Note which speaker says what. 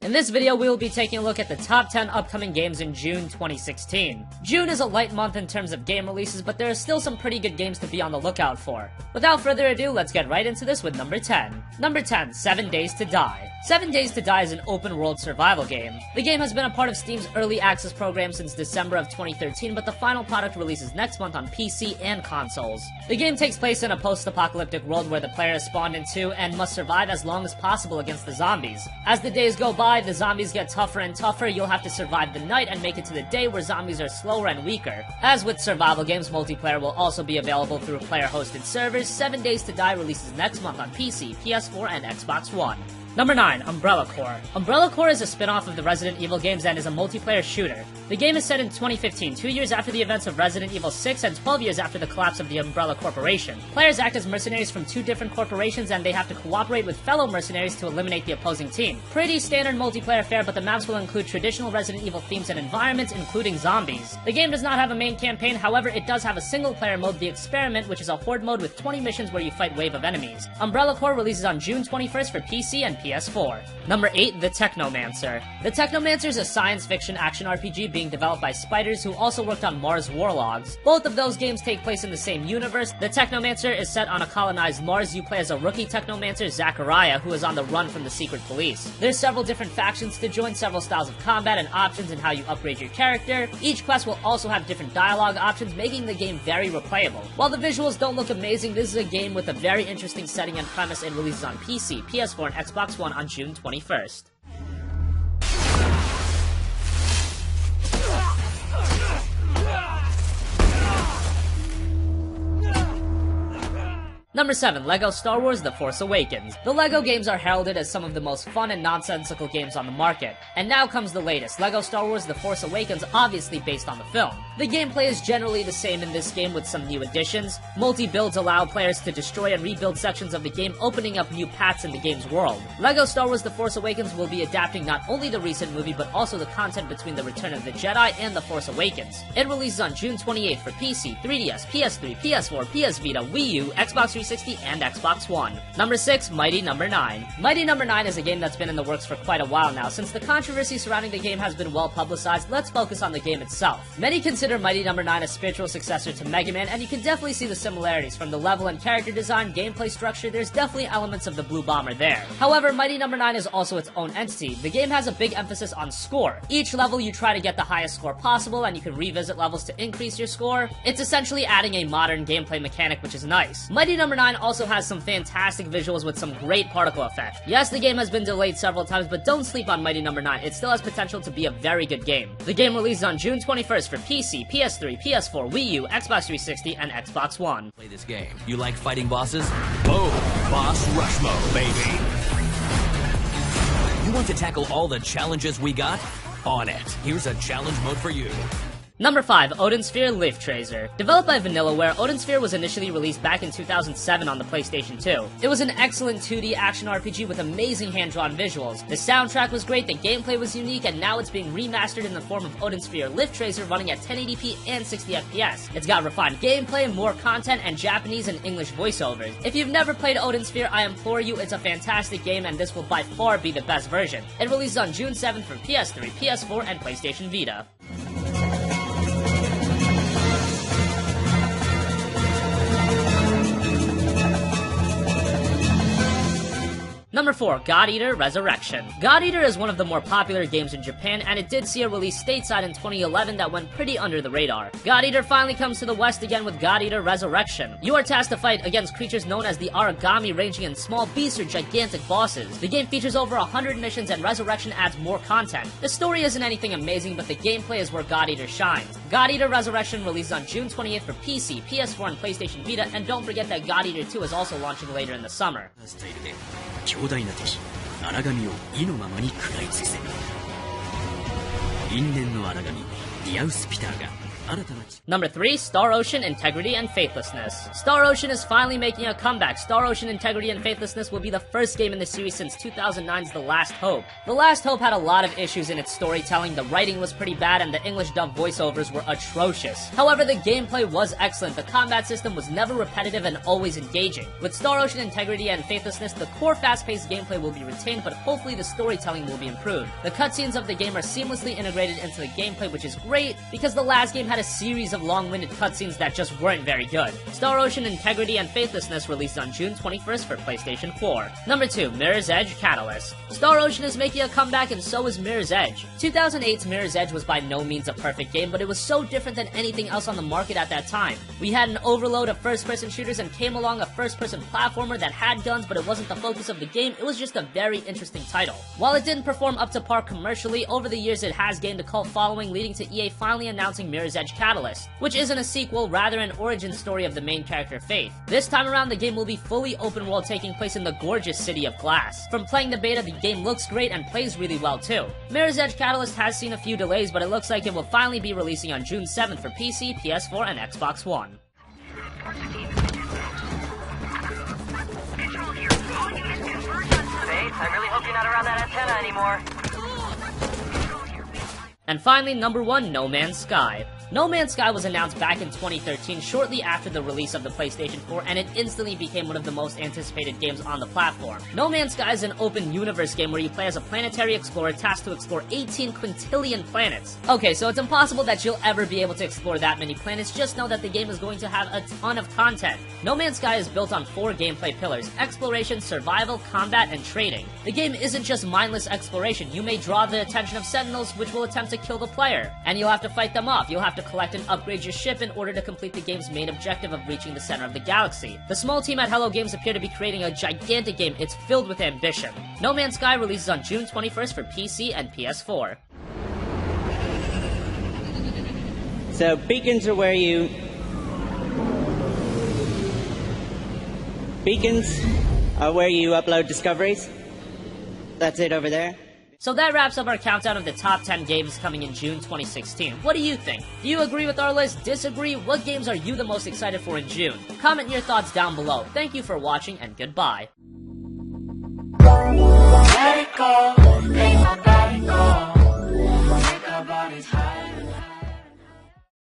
Speaker 1: In this video, we will be taking a look at the top 10 upcoming games in June 2016. June is a light month in terms of game releases, but there are still some pretty good games to be on the lookout for. Without further ado, let's get right into this with number 10. Number 10, 7 Days to Die. 7 Days to Die is an open-world survival game. The game has been a part of Steam's early access program since December of 2013, but the final product releases next month on PC and consoles. The game takes place in a post-apocalyptic world where the player is spawned into and must survive as long as possible against the zombies. As the days go by, the zombies get tougher and tougher. You'll have to survive the night and make it to the day where zombies are slower and weaker. As with survival games, multiplayer will also be available through player-hosted servers. 7 Days to Die releases next month on PC, PS4, and Xbox One. Number 9, Umbrella Corps. Umbrella Corps is a spin-off of the Resident Evil games and is a multiplayer shooter. The game is set in 2015, 2 years after the events of Resident Evil 6 and 12 years after the collapse of the Umbrella Corporation. Players act as mercenaries from 2 different corporations and they have to cooperate with fellow mercenaries to eliminate the opposing team. Pretty standard multiplayer fare, but the maps will include traditional Resident Evil themes and environments, including zombies. The game does not have a main campaign, however, it does have a single-player mode, The Experiment, which is a horde mode with 20 missions where you fight wave of enemies. Umbrella Corps releases on June 21st for PC and PS4. Number 8, The Technomancer. The Technomancer is a science fiction action RPG being developed by Spiders, who also worked on Mars Warlogs. Both of those games take place in the same universe. The Technomancer is set on a colonized Mars. You play as a rookie Technomancer, Zachariah, who is on the run from the secret police. There's several different factions to join, several styles of combat, and options in how you upgrade your character. Each quest will also have different dialogue options, making the game very replayable. While the visuals don't look amazing, this is a game with a very interesting setting and premise. It releases on PC, PS4, and Xbox One on June 21st. Number 7, LEGO Star Wars The Force Awakens. The LEGO games are heralded as some of the most fun and nonsensical games on the market. And now comes the latest, LEGO Star Wars The Force Awakens, obviously based on the film. The gameplay is generally the same in this game with some new additions. Multi-builds allow players to destroy and rebuild sections of the game, opening up new paths in the game's world. LEGO Star Wars The Force Awakens will be adapting not only the recent movie, but also the content between The Return of the Jedi and The Force Awakens. It releases on June 28th for PC, 3DS, PS3, PS4, PS Vita, Wii U, Xbox 360, and Xbox One. Number 6, Mighty Number 9. Mighty Number 9 is a game that's been in the works for quite a while now. Since the controversy surrounding the game has been well publicized, let's focus on the game itself. Many consider Mighty Number 9 a spiritual successor to Mega Man, and you can definitely see the similarities. From the level and character design, gameplay structure, there's definitely elements of the Blue Bomber there. However, Mighty Number 9 is also its own entity. The game has a big emphasis on score. Each level you try to get the highest score possible, and you can revisit levels to increase your score. It's essentially adding a modern gameplay mechanic, which is nice. Mighty Number 9 also has some fantastic visuals with some great particle effects. Yes, the game has been delayed several times, but don't sleep on Mighty Number 9. It still has potential to be a very good game. The game releases on June 21st for PC, PS3, PS4, Wii U, Xbox 360, and Xbox One.
Speaker 2: Play this game. You like fighting bosses? Boom! Boss Rush Mode, baby! You want to tackle all the challenges we got? On it. Here's a challenge mode for you.
Speaker 1: Number 5, Odin Sphere Lift Tracer. Developed by Vanillaware, Odin Sphere was initially released back in 2007 on the PlayStation 2. It was an excellent 2D action RPG with amazing hand-drawn visuals. The soundtrack was great, the gameplay was unique, and now it's being remastered in the form of Odin Sphere Lift Tracer running at 1080p and 60 FPS. It's got refined gameplay, more content, and Japanese and English voiceovers. If you've never played Odin Sphere, I implore you, it's a fantastic game, and this will by far be the best version. It releases on June 7th for PS3, PS4, and PlayStation Vita. Number 4, God Eater Resurrection. God Eater is one of the more popular games in Japan, and it did see a release stateside in 2011 that went pretty under the radar. God Eater finally comes to the West again with God Eater Resurrection. You are tasked to fight against creatures known as the Aragami, ranging in small beasts or gigantic bosses. The game features over 100 missions, and Resurrection adds more content. The story isn't anything amazing, but the gameplay is where God Eater shines. God Eater Resurrection releases on June 28th for PC, PS4, and PlayStation Vita, and don't forget that God Eater 2 is also launching later in the summer.
Speaker 3: 強大な敵、荒神を意のままに食らいつくぜ。因縁の荒神、ディアウス・ピターが新たな
Speaker 1: Number 3, Star Ocean Integrity and Faithlessness. Star Ocean is finally making a comeback. Star Ocean Integrity and Faithlessness will be the first game in the series since 2009's The Last Hope. The Last Hope had a lot of issues in its storytelling, the writing was pretty bad, and the English dub voiceovers were atrocious. However, the gameplay was excellent, the combat system was never repetitive and always engaging. With Star Ocean Integrity and Faithlessness, the core fast-paced gameplay will be retained, but hopefully the storytelling will be improved. The cutscenes of the game are seamlessly integrated into the gameplay, which is great, because the last game had a series of long-winded cutscenes that just weren't very good. Star Ocean Integrity and Faithlessness released on June 21st for PlayStation 4. Number 2, Mirror's Edge Catalyst. Star Ocean is making a comeback and so is Mirror's Edge. 2008's Mirror's Edge was by no means a perfect game, but it was so different than anything else on the market at that time. We had an overload of first-person shooters and came along a first-person platformer that had guns, but it wasn't the focus of the game. It was just a very interesting title. While it didn't perform up to par commercially, over the years it has gained a cult following, leading to EA finally announcing Mirror's Edge Catalyst, which isn't a sequel, rather an origin story of the main character Faith. This time around, the game will be fully open world, taking place in the gorgeous city of Glass. From playing the beta, the game looks great and plays really well too. Mirror's Edge Catalyst has seen a few delays, but it looks like it will finally be releasing on June 7th for PC, PS4, and Xbox One.
Speaker 4: Faith, I really hope you're not around that antenna anymore.
Speaker 1: And finally, number 1, No Man's Sky. No Man's Sky was announced back in 2013, shortly after the release of the PlayStation 4, and it instantly became one of the most anticipated games on the platform. No Man's Sky is an open universe game where you play as a planetary explorer tasked to explore 18 quintillion planets. Okay, so it's impossible that you'll ever be able to explore that many planets, just know that the game is going to have a ton of content. No Man's Sky is built on 4 gameplay pillars: exploration, survival, combat, and trading. The game isn't just mindless exploration. You may draw the attention of sentinels, which will attempt to kill the player, and you'll have to fight them off. You'll have to collect and upgrade your ship in order to complete the game's main objective of reaching the center of the galaxy. The small team at Hello Games appear to be creating a gigantic game. It's filled with ambition. No Man's Sky releases on June 21st for PC and PS4.
Speaker 5: So beacons are where you... Beacons are where you upload discoveries. That's it over there.
Speaker 1: So that wraps up our countdown of the top 10 games coming in June 2016. What do you think? Do you agree with our list? Disagree? What games are you the most excited for in June? Comment your thoughts down below. Thank you for watching, and goodbye.
Speaker 6: Let it go.